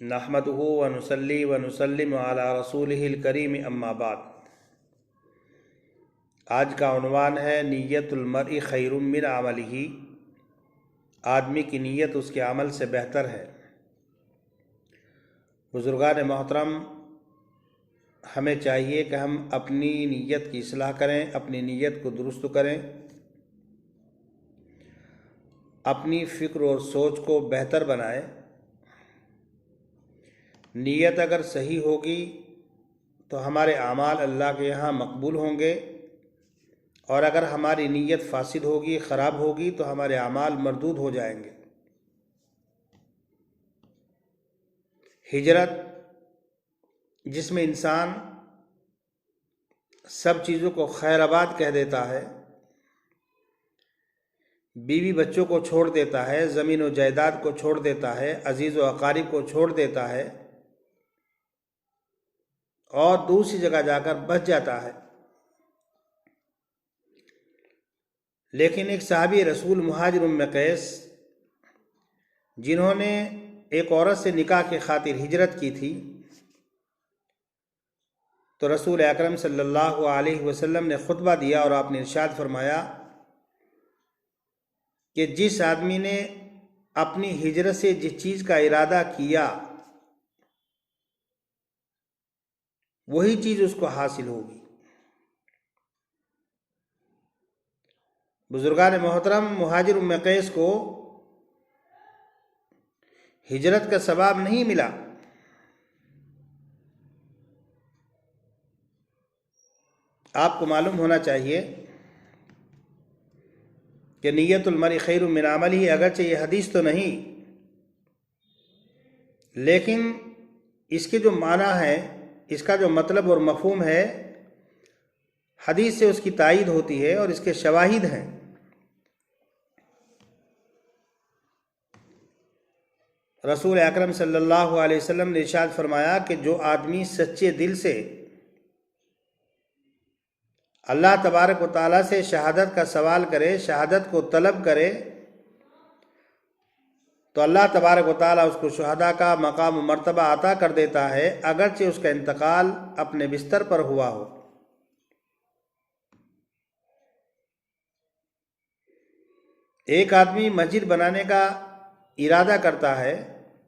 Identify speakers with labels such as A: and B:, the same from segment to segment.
A: नहमदुहु व नुसल्ली व नुसल्लिम अला रसूलिहिल करीम अम्मा बाद। आज का उन्वान है नियतुल मर्इ खैरुम मिन अमलिही। आदमी की नीयत उसके अमल से बेहतर है। बुज़ुर्गान मोहतरम, हमें चाहिए कि हम अपनी नीयत की इस्लाह करें, अपनी नीयत को दुरुस्त करें, अपनी फ़िक्र और सोच को बेहतर बनाएं। नीयत अगर सही होगी तो हमारे आमाल अल्लाह के यहाँ मकबूल होंगे, और अगर हमारी नीयत फासिद होगी, ख़राब होगी, तो हमारे आमाल मरदूद हो जाएंगे। हिजरत, जिसमें इंसान सब चीज़ों को खैराबाद कह देता है, बीवी बच्चों को छोड़ देता है, ज़मीन व जायदाद को छोड़ देता है, अजीज़ व अकारिब को छोड़ देता है और दूसरी जगह जाकर बस जाता है। लेकिन एक सहाबी रसूल मुहाजिर उम्मे कैस, जिन्होंने एक औरत से निकाह की खातिर हिजरत की थी, तो रसूल अकरम सल्लल्लाहु अलैहि वसल्लम ने खुतबा दिया और आपने इरशाद फरमाया कि जिस आदमी ने अपनी हिजरत से जिस चीज़ का इरादा किया वही चीज़ उसको हासिल होगी। बुजुर्गान मोहतरम, मुहाजिर उम्मे कैस को हिजरत का सवाब नहीं मिला। आपको मालूम होना चाहिए कि नियतुल मर्इ खैरुम मिन अमलिही, अगरचे ये हदीस तो नहीं, लेकिन इसके जो माना है, इसका जो मतलब और मफहूम है, हदीस से उसकी तायीद होती है और इसके शवाहिद हैं। रसूल अकरम सल्लल्लाहु अलैहि वसल्लम ने इरशाद फरमाया कि जो आदमी सच्चे दिल से अल्लाह तबारक व तआला से शहादत का सवाल करे, शहादत को तलब करे, तो अल्लाह तबारक व तआला उसको शुहदा का मकाम व मर्तबा अता कर देता है, अगरचे उसका इंतकाल अपने बिस्तर पर हुआ हो। एक आदमी मस्जिद बनाने का इरादा करता है,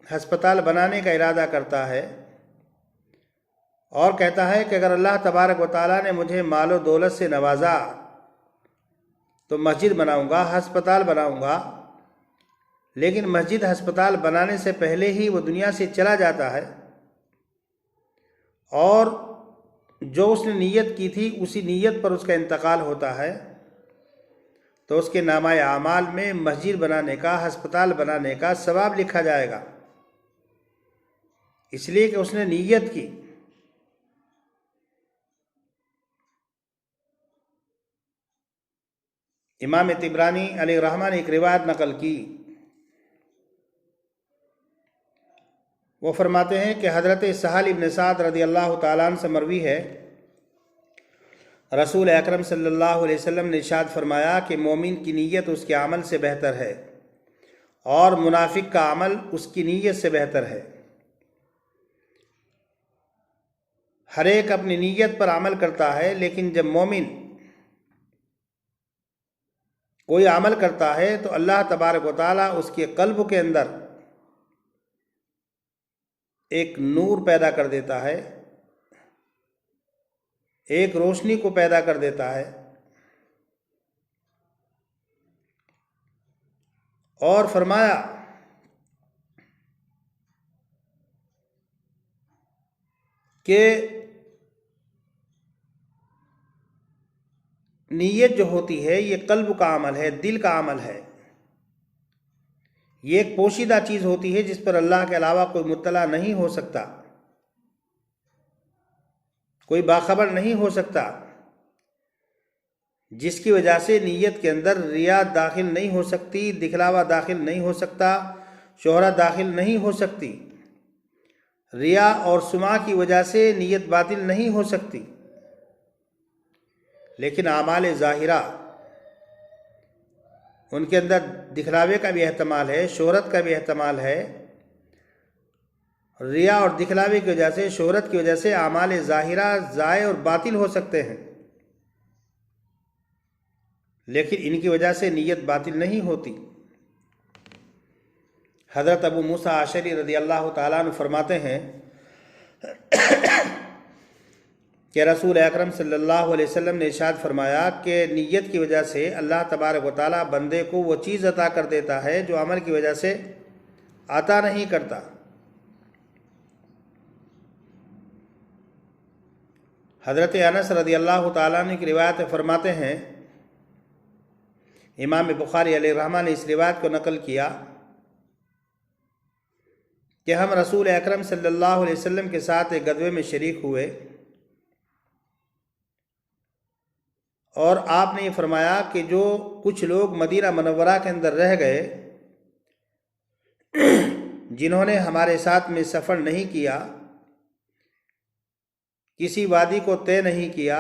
A: हस्पताल बनाने का इरादा करता है और कहता है कि अगर अल्लाह तबारक व तआला ने मुझे मालो दौलत से नवाजा तो मस्जिद बनाऊंगा, हस्पताल बनाऊंगा। लेकिन मस्जिद हस्पताल बनाने से पहले ही वो दुनिया से चला जाता है और जो उसने नीयत की थी उसी नीयत पर उसका इंतकाल होता है, तो उसके नामाए आमाल में मस्जिद बनाने का, हस्पताल बनाने का सवाब लिखा जाएगा, इसलिए कि उसने नीयत की। इमाम तिबरानी अलैहिर्रहमा ने एक रिवायत नकल की। वो फरमाते हैं कि हज़रत सहल इब्न साद रज़ियल्लाहु ताला अन्हु से मरवी है, रसूल अकरम सल्लल्लाहु अलैहि वसल्लम ने इरशाद फरमाया कि मोमिन की नीयत उसके अमल से बेहतर है और मुनाफिक का अमल उसकी नीयत से बेहतर है। हर एक अपनी नीयत पर अमल करता है, लेकिन जब मोमिन कोई अमल करता है तो अल्लाह तबारक व तआला उसके कल्ब के अंदर एक नूर पैदा कर देता है, एक रोशनी को पैदा कर देता है और फरमाया कि नीयत जो होती है ये कल्ब का अमल है, दिल का अमल है। ये एक पोशीदा चीज़ होती है जिस पर अल्लाह के अलावा कोई मुत्तला नहीं हो सकता, कोई बाखबर नहीं हो सकता, जिसकी वजह से नीयत के अंदर रिया दाखिल नहीं हो सकती, दिखलावा दाखिल नहीं हो सकता, शोहरत दाखिल नहीं हो सकती। रिया और सुमा की वजह से नीयत बातिल नहीं हो सकती। लेकिन आमाल ज़ाहिरा, उनके अंदर दिखलावे का भी एहतमाल है, शोहरत का भी एहतमाल है, रिया और दिखलावे की वजह से, शोहरत की वजह से आमाल ज़ाहिरा ज़ाय और बातिल हो सकते हैं, लेकिन इनकी वजह से नीयत बातिल नहीं होती। हज़रत अबू मूसा अशरी रज़ी अल्लाह ताला अन्हु फरमाते हैं कि रसूल अकरम सल्लल्लाहु अलैहि वसल्लम ने इरशाद फरमाया कि नीयत की वजह से अल्लाह तबारक व तआला बंदे को वो चीज़ अता कर देता है जो अमल की वजह से अता नहीं करता। हज़रत अनस रज़ी अल्लाह ताला अन्हु की रिवायत फरमाते हैं, इमाम बुखारी अलैहिर्रहमा ने इस रिवायत को नकल किया कि हम रसूल अकरम सल्लल्लाहु अलैहि वसल्लम के साथ एक गज़वे में शरीक हुए और आपने ये फरमाया कि जो कुछ लोग मदीना मनव्वरा के अंदर रह गए, जिन्होंने हमारे साथ में सफ़र नहीं किया, किसी वादी को तय नहीं किया,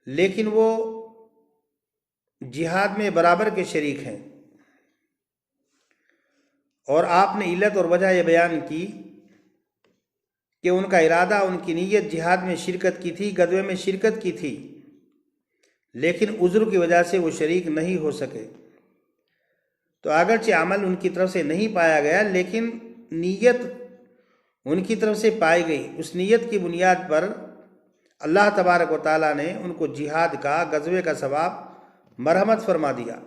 A: लेकिन वो जिहाद में बराबर के शरीक हैं, और आपने इल्लत और वजह यह बयान की कि उनका इरादा, उनकी नीयत जिहाद में शिरकत की थी, गज़वे में शिरकत की थी, लेकिन उज़्र की वजह से वो शरीक नहीं हो सके। तो अगरचे अमल उनकी तरफ से नहीं पाया गया, लेकिन नीयत उनकी तरफ से पाई गई। उस नीयत की बुनियाद पर अल्लाह तबारक व तआला ने उनको जिहाद का, गज़वे का सवाब मरहमत फरमा दिया।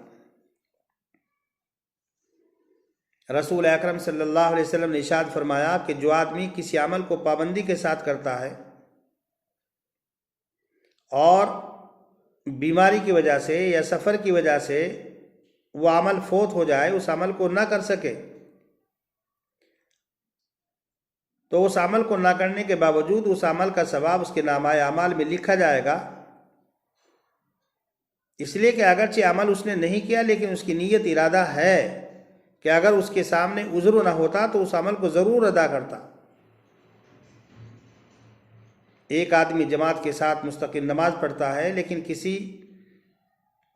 A: रसूल अकरम सल्लल्लाहु अलैहि वसल्लम ने इरशाद फरमाया कि जो आदमी किसी अमल को पाबंदी के साथ करता है और बीमारी की वजह से या सफ़र की वजह से वो अमल फोत हो जाए, उस अमल को ना कर सके, तो उस अमल को ना करने के बावजूद उस अमल का सवाब उसके नामाए अमाल में लिखा जाएगा। इसलिए कि अगरचे अमल उसने नहीं किया, लेकिन उसकी नीयत इरादा है कि अगर उसके सामने उज़्र ना होता तो उस अमल को ज़रूर अदा करता। एक आदमी जमात के साथ मुस्तकिल नमाज पढ़ता है, लेकिन किसी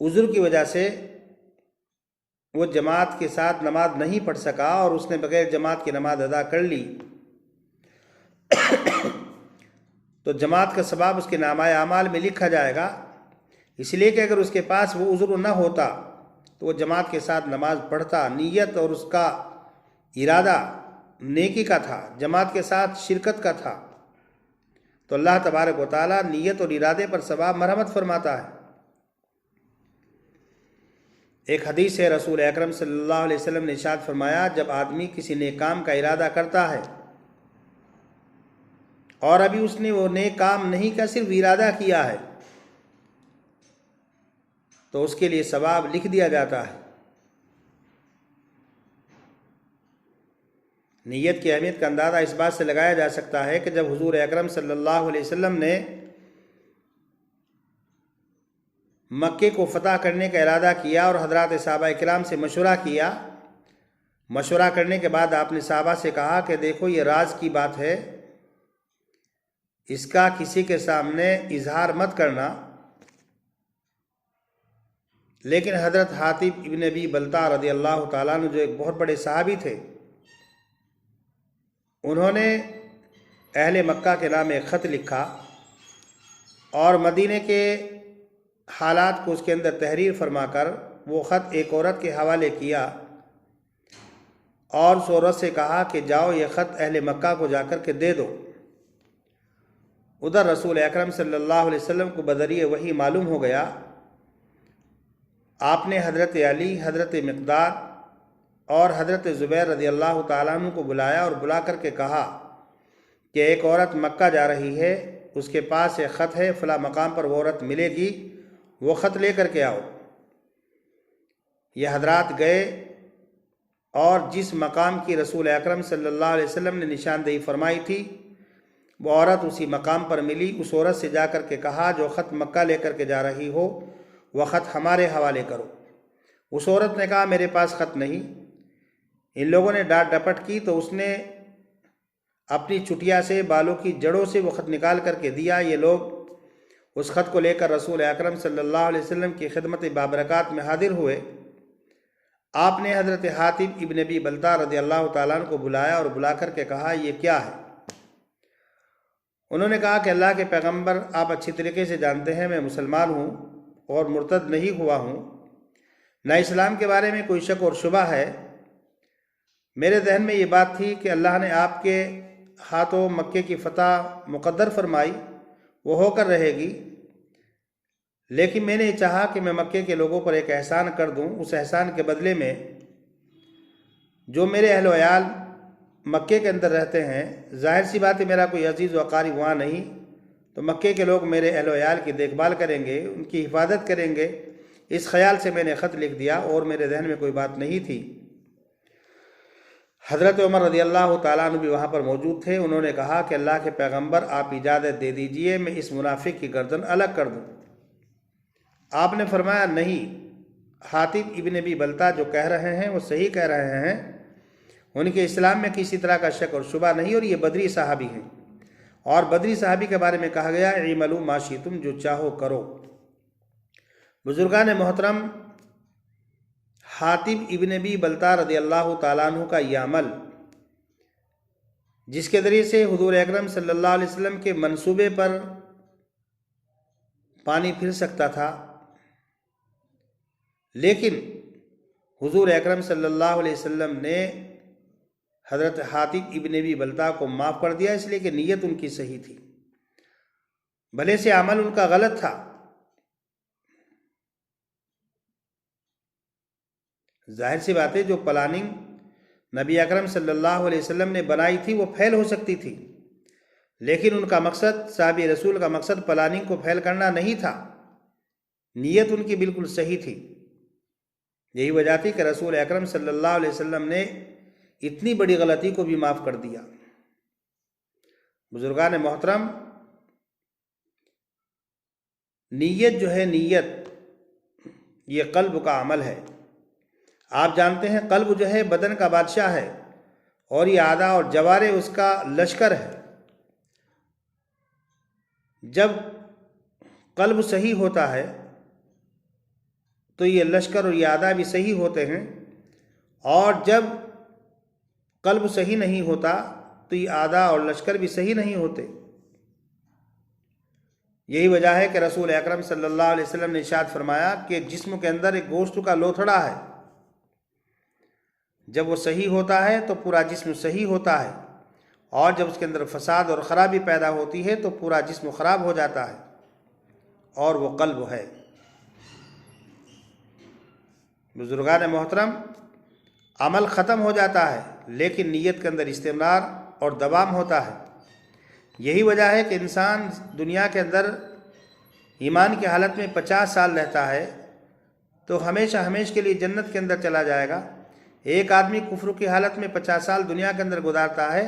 A: उज़्र की वजह से वो जमात के साथ नमाज नहीं पढ़ सका और उसने बगैर जमात की नमाज अदा कर ली, तो जमात का सवाब उसके नामाए अमाल में लिखा जाएगा। इसलिए कि अगर उसके पास वो उज़्र न होता तो वो जमात के साथ नमाज पढ़ता, नीयत और उसका इरादा नेकी का था, जमात के साथ शिरकत का था, तो अल्लाह तबारक व तआला नीयत और इरादे पर सवाब मरहमत फरमाता है। एक हदीस है, रसूल अकरम सल्लल्लाहु अलैहि वसल्लम ने इरशाद फरमाया, जब आदमी किसी नेक काम का इरादा करता है और अभी उसने वो नेक काम नहीं किया, सिर्फ इरादा किया है, तो उसके लिए सवाब लिख दिया जाता है। नीयत की अहमियत का अंदाज़ा इस बात से लगाया जा सकता है कि जब हुजूर अकरम सल्लल्लाहु अलैहि वसल्लम ने मक्के को फ़तह करने का इरादा किया और हज़रात सहाबा किराम से मशवरा किया, मशवरा करने के बाद आपने सहाबा से कहा कि देखो ये राज की बात है, इसका किसी के सामने इजहार मत करना। लेकिन हज़रत हातिब इब्न अबी बल्ता रज़ी अल्लाह ताला अन्हु, जो एक बहुत बड़े सहाबी थे, उन्होंने अहले मक्का के नाम एक ख़त लिखा और मदीने के हालात को उसके अंदर तहरीर फरमाकर वो ख़त एक औरत के हवाले किया और उस औरत से कहा कि जाओ ये ख़त अहले मक्का को जाकर के दे दो। उधर रसूल अकरम सल्लल्लाहु अलैहि वसल्लम को बदरिए वही मालूम हो गया। आपने हज़रत अली, हज़रत मिक़दाद और हज़रत ज़ुबैर रज़ी अल्लाह ताला अन्हु को बुलाया और बुला करके कहा कि एक औरत मक्का जा रही है, उसके पास एक ख़त है, फ़ला मकाम पर वो औरत मिलेगी, वो ख़त ले करके आओ। ये हज़रात गए और जिस मकाम की रसूल अकरम सल्लल्लाहु अलैहि वसल्लम ने निशानदेही फरमाई थी, वो औरत उसी मकाम पर मिली। उस औरत से जा कर के कहा जो ख़त मक्का लेकर के जा रही हो वह ख़त हमारे हवाले करो। उस औरत ने कहा मेरे पास ख़त नहीं। इन लोगों ने डांट डपट की तो उसने अपनी चुटिया से, बालों की जड़ों से वो ख़त निकाल करके दिया। ये लोग उस ख़त को लेकर रसूल अकरम सल्लल्लाहु अलैहि वसल्लम की खिदमत बाबरकात में हाजिर हुए। आपने हज़रत हातिब इब्न अबी बल्ता रज़ियल्लाहु ताला अन्हु को बुलाया और बुला कर के कहा, ये क्या है? उन्होंने कहा कि अल्लाह के पैगंबर, आप अच्छी तरीके से जानते हैं मैं मुसलमान हूँ और मुर्तद नहीं हुआ हूँ, ना इस्लाम के बारे में कोई शक और शुबा है। मेरे जहन में ये बात थी कि अल्लाह ने आपके हाथों मक्के की फ़तह मुक़द्दर फरमाई, वो होकर रहेगी, लेकिन मैंने ये चाहा कि मैं मक्के के लोगों पर एक एहसान कर दूं। उस एहसान के बदले में जो मेरे अहल व अयाल मक्के के अंदर रहते हैं, जाहिर सी बात है मेरा कोई अजीज़ व क़ारिब वहाँ नहीं, तो मक्के के लोग मेरे अहल व अयाल की देखभाल करेंगे, उनकी हिफाजत करेंगे। इस ख्याल से मैंने ख़त लिख दिया और मेरे जहन में कोई बात नहीं थी। हज़रत उमर रज़ियल्लाहु ताला अन्हु भी वहाँ पर मौजूद थे। उन्होंने कहा कि अल्लाह के पैगंबर, आप इजाज़त दे दीजिए मैं इस मुनाफिक की गर्दन अलग कर दूँ। आपने फरमाया, नहीं, हातिब इब्न अबी बल्ता जो कह रहे हैं वो सही कह रहे हैं, उनके इस्लाम में किसी तरह का शक और शुबा नहीं, और ये बदरी साहबी हैं। और बदरी साहबी के बारे में कहा गया, इमलू मा शितुम, जो चाहो करो। बुजुर्गान मोहतरम, हातिब इब्न अबी बल्ता रज़ियल्लाहु ताला अन्हु का यह अमल, जिसके ज़रिए से हुज़ूर अकरम सल्लल्लाहु अलैहि वसल्लम के मंसूबे पर पानी फिर सकता था, लेकिन हुज़ूर अकरम सल्लल्लाहु अलैहि वसल्लम ने हज़रत हातिब इब्न अबी बल्ता को माफ़ कर दिया, इसलिए कि नीयत उनकी सही थी, भले से अमल उनका गलत था। जाहिर सी बात है, जो प्लानिंग नबी अकरम सल्लल्लाहु अलैहि वसल्लम ने बनाई थी वो फेल हो सकती थी, लेकिन उनका मकसद, साहबी रसूल का मकसद प्लानिंग को फेल करना नहीं था, नीयत उनकी बिल्कुल सही थी। यही वजह थी कि रसूल अकरम सल्लल्लाहु अलैहि वसल्लम ने इतनी बड़ी गलती को भी माफ़ कर दिया। बुजुर्गान मोहतरम, नीयत जो है, नीयत ये कल्ब का अमल है। आप जानते हैं कल्ब जो है बदन का बादशाह है और ये आदा और जवारे उसका लश्कर है। जब कल्ब सही होता है तो ये लश्कर और ये आदा भी सही होते हैं, और जब कल्ब सही नहीं होता तो ये आदा और लश्कर भी सही नहीं होते। यही वजह है कि रसूल अकरम सल्लल्लाहु अलैहि वसल्लम ने इरशाद फरमाया कि जिस्म के अंदर एक गोश्त का लोथड़ा है, जब वो सही होता है तो पूरा जिस्म सही होता है, और जब उसके अंदर फसाद और ख़राबी पैदा होती है तो पूरा जिस्म ख़राब हो जाता है, और वो कल्ब है। बुजुर्गान मोहतरम, अमल ख़त्म हो जाता है लेकिन नीयत के अंदर इस्तिमरार और दवाम होता है। यही वजह है कि इंसान दुनिया के अंदर ईमान की हालत में 50 साल रहता है तो हमेशा हमेश के लिए जन्नत के अंदर चला जाएगा। एक आदमी कुफ्र की हालत में 50 साल दुनिया के अंदर गुजारता है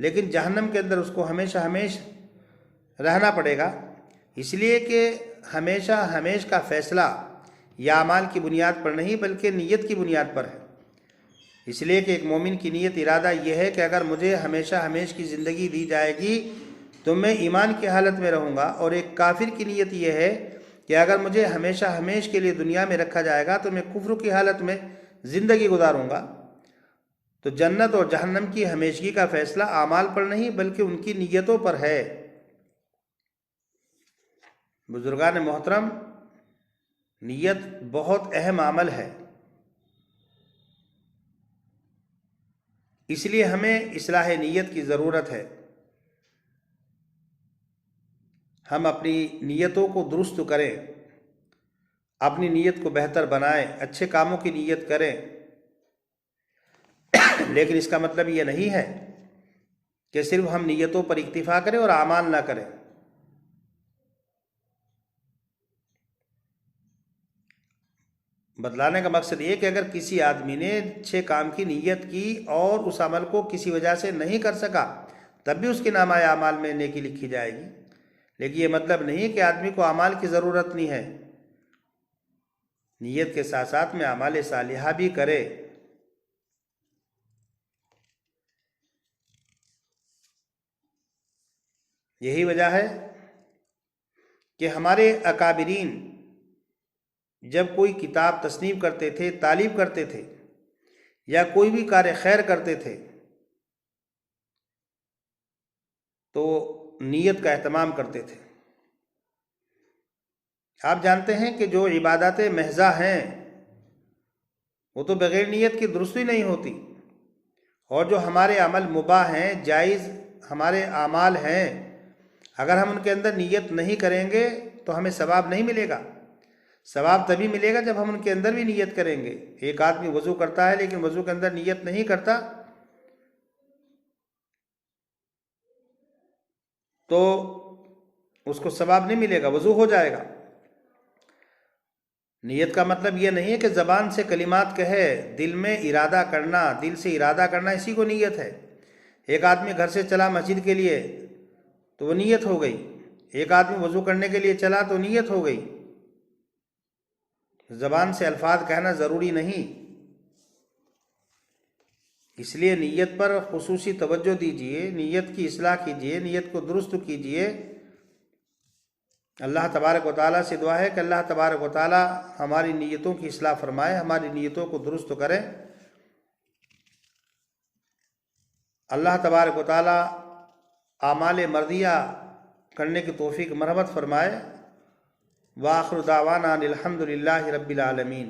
A: लेकिन जहन्नम के अंदर उसको हमेशा हमेश रहना पड़ेगा, इसलिए कि हमेशा हमेश का फ़ैसला या अमाल की बुनियाद पर नहीं बल्कि नीयत की बुनियाद पर है। इसलिए कि एक मोमिन की नीयत, इरादा यह है कि अगर मुझे हमेशा हमेश की ज़िंदगी दी जाएगी तो मैं ईमान की हालत में रहूँगा, और एक काफिर की नीयत यह है कि अगर मुझे हमेशा हमेश के लिए दुनिया में रखा जाएगा तो मैं कुफ्र की हालत में ज़िंदगी गुजारूँगा। तो जन्नत और जहन्नम की हमेशगी का फ़ैसला आमाल पर नहीं बल्कि उनकी नीयतों पर है। बुजुर्गान मोहतरम, नीयत बहुत अहम अमल है, इसलिए हमें इस्लाह नीयत की ज़रूरत है। हम अपनी नीयतों को दुरुस्त करें, अपनी नीयत को बेहतर बनाएं, अच्छे कामों की नीयत करें, लेकिन इसका मतलब ये नहीं है कि सिर्फ हम नीयतों पर इक्तिफा करें और आमाल ना करें। बदलाने का मकसद ये कि अगर किसी आदमी ने अच्छे काम की नीयत की और उस अमल को किसी वजह से नहीं कर सका तब भी उसके नामाए आमाल में नेकी लिखी जाएगी, लेकिन ये मतलब नहीं कि आदमी को अमाल की ज़रूरत नहीं है, नीयत के साथ साथ में अमाल सालिहा भी करे। यही वजह है कि हमारे अकाबिरीन जब कोई किताब तस्नीफ करते थे, तालीफ करते थे, या कोई भी कार्य खैर करते थे तो नीयत का एहतमाम करते थे। आप जानते हैं कि जो इबादत महज़ा हैं वो तो बग़ैर नीयत की दुरुस्त ही नहीं होती, और जो हमारे अमल मुबाह हैं, जायज़ हमारे आमाल हैं, अगर हम उनके अंदर नीयत नहीं करेंगे तो हमें सवाब नहीं मिलेगा। सवाब तभी मिलेगा जब हम उनके अंदर भी नीयत करेंगे। एक आदमी वज़ू करता है लेकिन वज़ू के अंदर नीयत नहीं करता तो उसको सवाब नहीं मिलेगा, वज़ू हो जाएगा। नीयत का मतलब यह नहीं है कि ज़बान से कलिमात कहे, दिल में इरादा करना, दिल से इरादा करना, इसी को नीयत है। एक आदमी घर से चला मस्जिद के लिए तो वो नीयत हो गई, एक आदमी वज़ू करने के लिए चला तो नीयत हो गई। ज़बान से अल्फाज कहना ज़रूरी नहीं, इसलिए नीयत पर खुसूसी तवज्जो दीजिए, नीयत की इस्लाह कीजिए, नीयत को दुरुस्त कीजिए। अल्लाह तबारक व तआला से दुआ है कि अल्लाह तबारक व तआला हमारी नीयतों की इस्लाह फरमाए, हमारी नीयतों को दुरुस्त करें। अल्लाह तबारक व तआला आमाल मर्दिया करने की तौफीक मरहमत फरमाए। व आखिर दावाना अनिल हम्दुलिल्लाहि रब्बिल आलमीन।